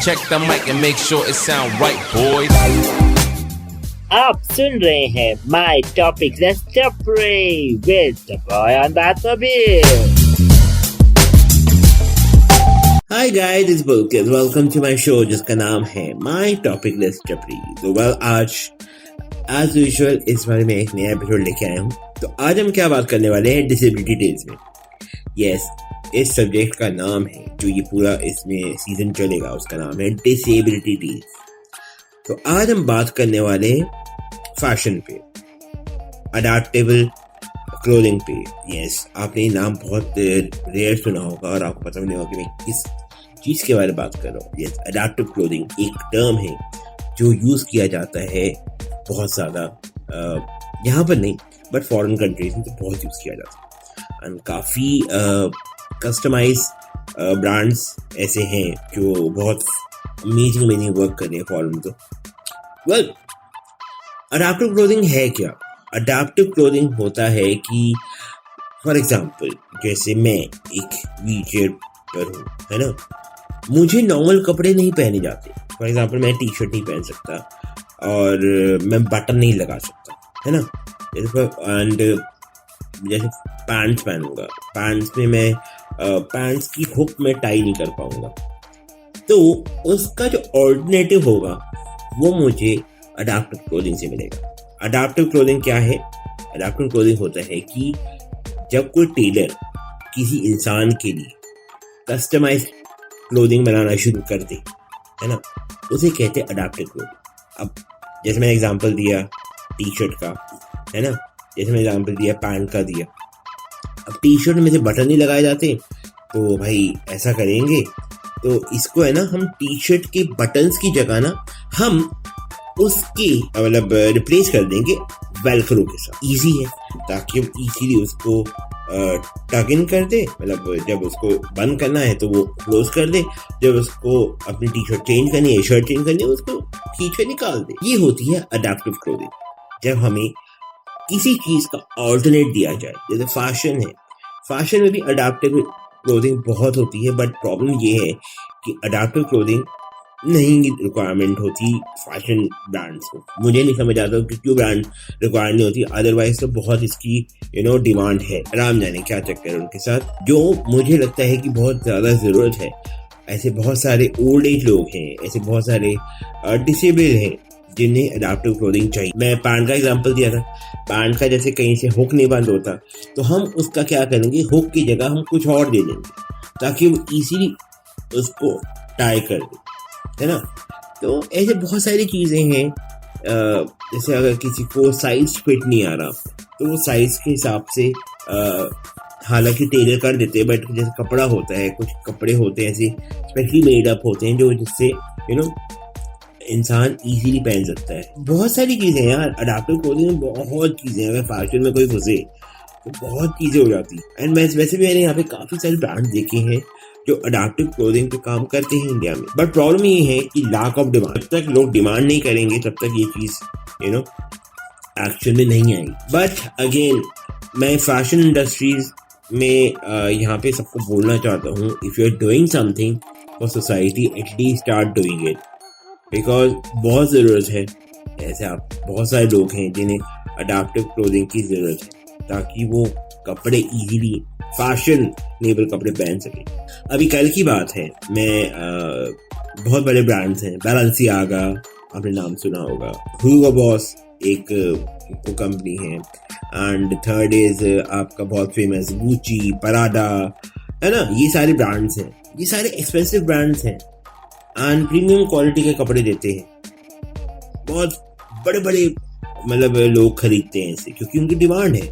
check the mic and make sure it sound right, boys. आप सुन रहे हैं My Topic Let's Pray with the boy on that mobile. Hi guys, it's Bulkis. Welcome to my show जिसका नाम है My Topic Let's Pray. तो आज as usual इस बार मैं एक नया एपिसोड लेके आया हूँ. तो आज हम क्या बात करने वाले हैं डिसेबिलिटी डेज में. यस, इस सब्जेक्ट का नाम है जो ये पूरा इसमें सीजन चलेगा उसका नाम है डिसेबिलिटी डेज. तो आज हम बात करने वाले हैं फैशन पे, अडैप्टेबल क्लोथिंग पे. यस, आपने ये नाम बहुत रेयर सुना होगा और आपको पता नहीं होगा कि मैं किस चीज़ के बारे में बात कर रहा हूँ. यस, अडैप्टिव क्लोथिंग एक टर्म है जो यूज़ किया जाता है बहुत ज़्यादा, यहाँ पर नहीं बट फॉरेन कंट्रीज में तो बहुत यूज़ किया जाता है. एंड काफ़ी कस्टमाइज ब्रांड्स ऐसे हैं जो बहुत अमेजिंग वर्क कर रहे हैं फॉरेन में. तो वेल, अडैप्टिव क्लोथिंग है क्या? अडैप्टिव क्लोथिंग होता है कि फॉर एग्जांपल जैसे मैं एक व्हीलचेयर पर हूँ, है ना, मुझे नॉर्मल कपड़े नहीं पहने जाते. फॉर एग्जांपल मैं टी शर्ट नहीं पहन सकता और मैं बटन नहीं लगा सकता, है ना. जैसे पैंट्स पहनूंगा, पैंट्स में मैं पैंट्स की हुक में टाई नहीं कर पाऊंगा. तो उसका जो ऑल्टरनेटिव होगा वो मुझे अडैप्टिव क्लोथिंग से मिलेगा. अडैप्टिव क्लोथिंग क्या है? अडैप्टिव क्लोथिंग होता है कि जब कोई टेलर किसी इंसान के लिए कस्टमाइज क्लोथिंग बनाना शुरू कर दे, है ना, उसे कहते हैं अडैप्टिव क्लोथिंग. अब जैसे मैंने एग्जांपल दिया टी शर्ट का, है ना, जैसे मैंने एग्जांपल दिया पैंट का दिया. अब टी शर्ट में से बटन नहीं लगाए जाते तो भाई ऐसा करेंगे तो इसको है ना हम टी शर्ट के बटन्स की जगह ना हम उसके मतलब रिप्लेस कर देंगे वेलक्रो के साथ. इजी है ताकि हम इजीली उसको टग इन कर दे, मतलब जब उसको बंद करना है तो वो क्लोज कर दे, जब उसको अपनी टी शर्ट चेंज करनी है, शर्ट चेंज करनी है, उसको खींच कर निकाल दे. ये होती है अडैप्टिव क्लोथिंग. जब हमें किसी चीज का ऑल्टरनेट दिया जाए, जैसे फैशन है, फैशन में भी अडैप्टिव क्लोथिंग बहुत होती है. बट प्रॉब्लम ये है कि अडैप्टिव क्लोथिंग नहीं रिक्वायरमेंट होती फैशन ब्रांड्स को. मुझे नहीं समझ आता कि क्यों ब्रांड रिक्वायर नहीं होती. अदरवाइज तो बहुत इसकी डिमांड है. आराम जाने क्या चक्कर है उनके साथ. जो मुझे लगता है कि बहुत ज़्यादा ज़रूरत है, ऐसे बहुत सारे ओल्ड एज लोग हैं, ऐसे बहुत सारे डिसेबल हैं जिन्हें अडैप्टिव क्लोथिंग चाहिए. मैं पैंट का एग्जांपल दिया था. पैंट का जैसे कहीं से हुक नहीं बंद होता तो हम उसका क्या करेंगे, हुक की जगह हम कुछ और दे देंगे ताकि वो इजीली उसको टाई कर दे, है ना. तो ऐसे बहुत सारी चीज़ें हैं. जैसे अगर किसी को साइज फिट नहीं आ रहा तो वो साइज के हिसाब से हालांकि टेलर कर देते हैं, बट जैसे कपड़ा होता है, कुछ कपड़े होते हैं ऐसे स्पेशली मेड अप होते हैं जो जिससे इंसान इजीली पहन सकता है. बहुत सारी चीज़ें हैं यार अडैप्टिव क्लोथिंग में, बहुत चीज़ें हैं. अगर फैशन में कोई घुसे तो बहुत चीज़ें हो जाती हैं. एंड वैसे भी मैंने यहाँ पे काफ़ी सारे ब्रांड देखे हैं जो अडैप्टिव क्लोथिंग पे काम करते हैं इंडिया में. बट प्रॉब्लम ये है कि लैक ऑफ डिमांड. जब तक लोग डिमांड नहीं करेंगे तब तक ये चीज़ एक्शन में नहीं आएगी. बट अगेन मैं फैशन इंडस्ट्रीज में यहाँ पे सबको बोलना चाहता हूँ, if you are doing something for society at least start doing it, because बहुत ज़रूरत है. ऐसे आप बहुत सारे लोग हैं जिन्हें अडैप्टिव क्लोथिंग की ज़रूरत है ताकि वो कपड़े इजीली फैशनेबल कपड़े पहन सकें. अभी कल की बात है, मैं बहुत बड़े ब्रांड्स हैं, बैलेंसियागा आपने नाम सुना होगा, ह्यूगो बॉस एक कंपनी है, एंड थर्ड इज आपका बहुत फेमस गुची, पराडा, है ना. ये सारे ब्रांड्स हैं, ये सारे एक्सपेंसिव ब्रांड्स हैं एंड प्रीमियम क्वालिटी के कपड़े देते हैं. बहुत बड़े बड़े मतलब लोग खरीदते हैं इसे क्योंकि उनकी डिमांड है.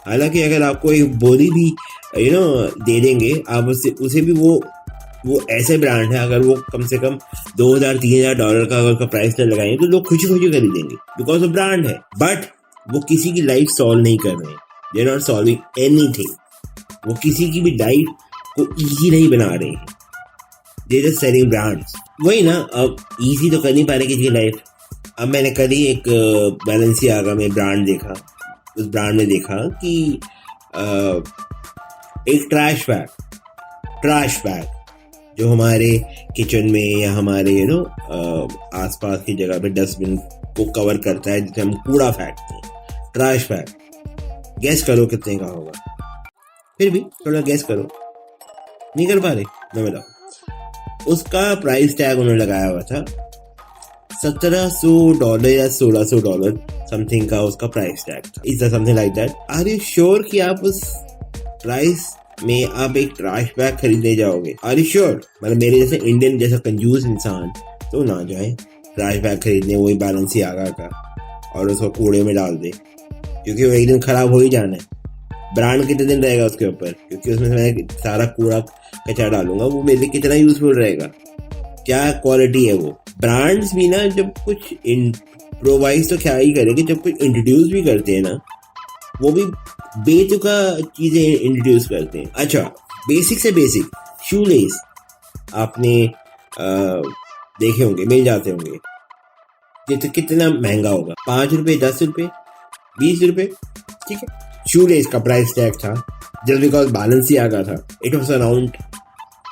हालांकि अगर आपको एक बोरी भी दे देंगे आप उसे भी वो ऐसे ब्रांड है, अगर वो कम से कम $2,000-3,000 का अगर प्राइस तक लगाएंगे तो लोग खुशी खरीदेंगे बिकॉज वो ब्रांड है. बट वो किसी की लाइफ सॉल्व नहीं कर रहे हैं. They are not solving anything. वो किसी की भी लाइफ को ईजी नहीं बना रहे हैं. They are selling brands. वही ना, अब ईजी तो कर नहीं पा रहे किसी की लाइफ. अब मैंने कल ही एक बैलेंसियागा में ब्रांड देखा. उस ब्रांड में देखा कि एक ट्रैश बैग जो हमारे किचन में या हमारे आसपास की जगह पे डस्टबिन को कवर करता है, जिसे हम कूड़ा फेंकते हैं, ट्रैश बैग। गैस करो कितने का होगा, फिर भी थोड़ा गैस करो, नहीं कर पा रहे? मैं बताऊँ, उसका प्राइस टैग उन्होंने लगाया हुआ था $1700 या $1600 समथिंग का उसका प्राइस टैग था। Is something like that. Are you sure कि आप उस प्राइस में आप एक ट्रैश बैग खरीदने जाओगे? Are you sure? मतलब मेरे जैसे इंडियन जैसा कंजूस इंसान तो ना जाए ट्रैश बैग खरीदने वही बैलेंसियागा का और उसको कूड़े में डाल दे, क्योंकि वो एक दिन खराब हो ही जाना है। ब्रांड कितने दिन रहेगा उसके ऊपर, क्योंकि उसमें मैं सारा कूड़ा कचरा डालूंगा, वो मेरे लिए कितना यूजफुल रहेगा, क्या क्वालिटी है वो। ब्रांड्स भी ना जब कुछ इम्प्रोवाइज तो क्या ही करेंगे, जब कुछ इंट्रोड्यूस भी करते हैं ना, वो भी बेतुका चीजें इंट्रोड्यूस करते हैं। अच्छा, बेसिक से बेसिक शू लेस आपने देखे होंगे, मिल जाते होंगे। कितना महंगा होगा? ₹5, ₹10, ₹20, ठीक है। शू लेस का प्राइस टैग था, जस्ट बिकॉज बैलेंस ही आ गया था, इट वॉज अराउंड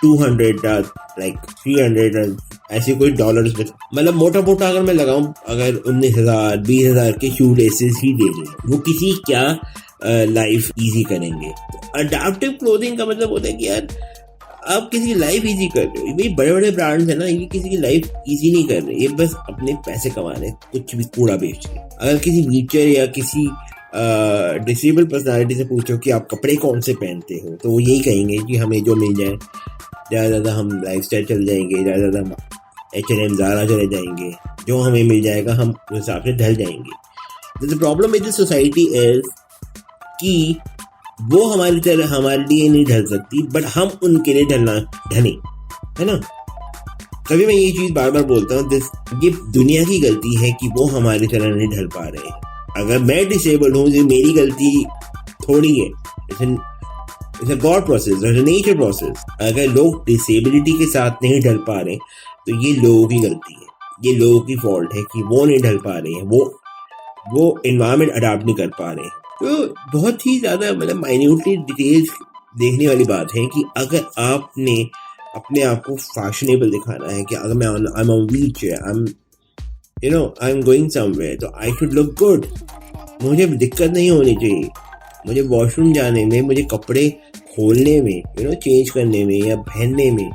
200 लाइक 300 ऐसे कोई डॉलर्स में। मतलब मोटा मोटा अगर मैं लगाऊं, अगर 19,000 20,000 के शू लेसेस ही दे रहे हैं, वो किसी क्या लाइफ इजी करेंगे। अडैप्टिव क्लोथिंग का मतलब होता है कि यार आप किसी की लाइफ इजी कर रहे हो। भाई बड़े बड़े ब्रांड्स है ना, ये किसी की लाइफ इजी नहीं कर रहे, ये बस अपने पैसे कमा रहे, कुछ भी कूड़ा बेच के। अगर किसी टीचर या किसी डिसेबल पर्सनालिटी से पूछो कि आप कपड़े कौन से पहनते हो, तो वो यही कहेंगे कि हमें जो मिल जाए, ज़्यादा ज़्यादा हम लाइफस्टाइल चल जाएंगे, ज़्यादा ज़्यादा हम H&M ज़ारा चले जाएंगे, जो हमें मिल जाएगा हम उस हिसाब से ढल जाएंगे। The problem with the society is कि वो हमारी तरह हमारे लिए नहीं ढल सकती, बट हम उनके लिए ढले, है ना। तभी मैं ये चीज़ बार बार बोलता हूँ, ये दुनिया की गलती है कि वो हमारी तरह नहीं ढल पा रहे हैं। अगर मैं डिसेबल्ड हूँ, ये मेरी गलती थोड़ी है, it's a God process, it's a nature process. अगर लोग डिसेबिलिटी के साथ नहीं ढल पा रहे तो ये लोगों की गलती है, ये लोगों की फॉल्ट है कि वो नहीं ढल पा रहे हैं, वो एनवायरनमेंट अडॉप्ट नहीं कर पा रहे हैं। तो बहुत ही ज़्यादा मतलब माइन्यूटली डिटेल्स देखने वाली बात है कि अगर आपने अपने आप को फैशनेबल दिखाना है कि अगर मैं I am on wheel chair, I am going somewhere, तो आई शुड लुक गुड। मुझे दिक्कत नहीं होनी चाहिए, मुझे वॉशरूम जाने में, मुझे कपड़े खोलने में, चेंज करने में या पहनने में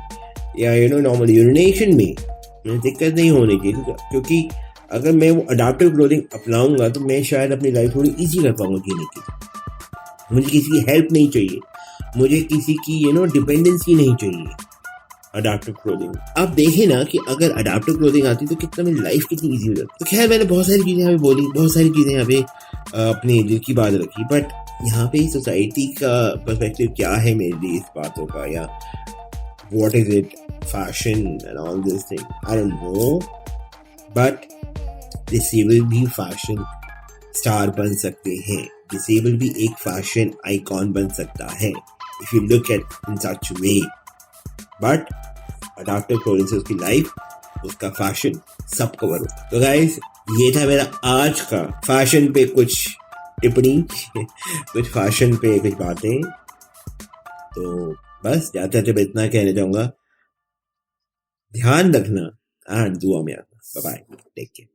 या नॉर्मल यूरिनेशन में मुझे दिक्कत नहीं होनी चाहिए। क्योंकि अगर मैं वो अडैप्टिव क्लोथिंग अपनाऊंगा तो मैं शायद अपनी लाइफ थोड़ी इजी कर पाऊंगा जीने की। मुझे किसी की हेल्प नहीं चाहिए, मुझे किसी की डिपेंडेंसी नहीं चाहिए। अडैप्टिव क्लोथिंग, आप देखें ना कि अगर अडैप्टिव क्लोथिंग आती तो कितना मेरी लाइफ कितनी इजी हो जाती। तो खैर मैंने बहुत सारी चीज़ें यहाँ पे बोली, बहुत सारी चीज़ें यहाँ पे अपने दिल की बात रखी, बट यहाँ पे सोसाइटी का पर्सपेक्टिव क्या है मेरे लिए इस बातों का, या what is it, fashion and all this thing, I don't know, but disable भी फैशन स्टार बन सकते हैं, डिसेबल भी एक फैशन आइकॉन बन सकता है if you look at in such way, but adaptive clothing से उसकी लाइफ, उसका फैशन सब कवर होता। तो गाइस, ये था मेरा आज का फैशन पे कुछ टिप्पणी कुछ फैशन पे कुछ बातें। तो बस जाते जाते इतना कहना चाहूंगा, ध्यान रखना एंड दुआ में आना। Bye bye, take care.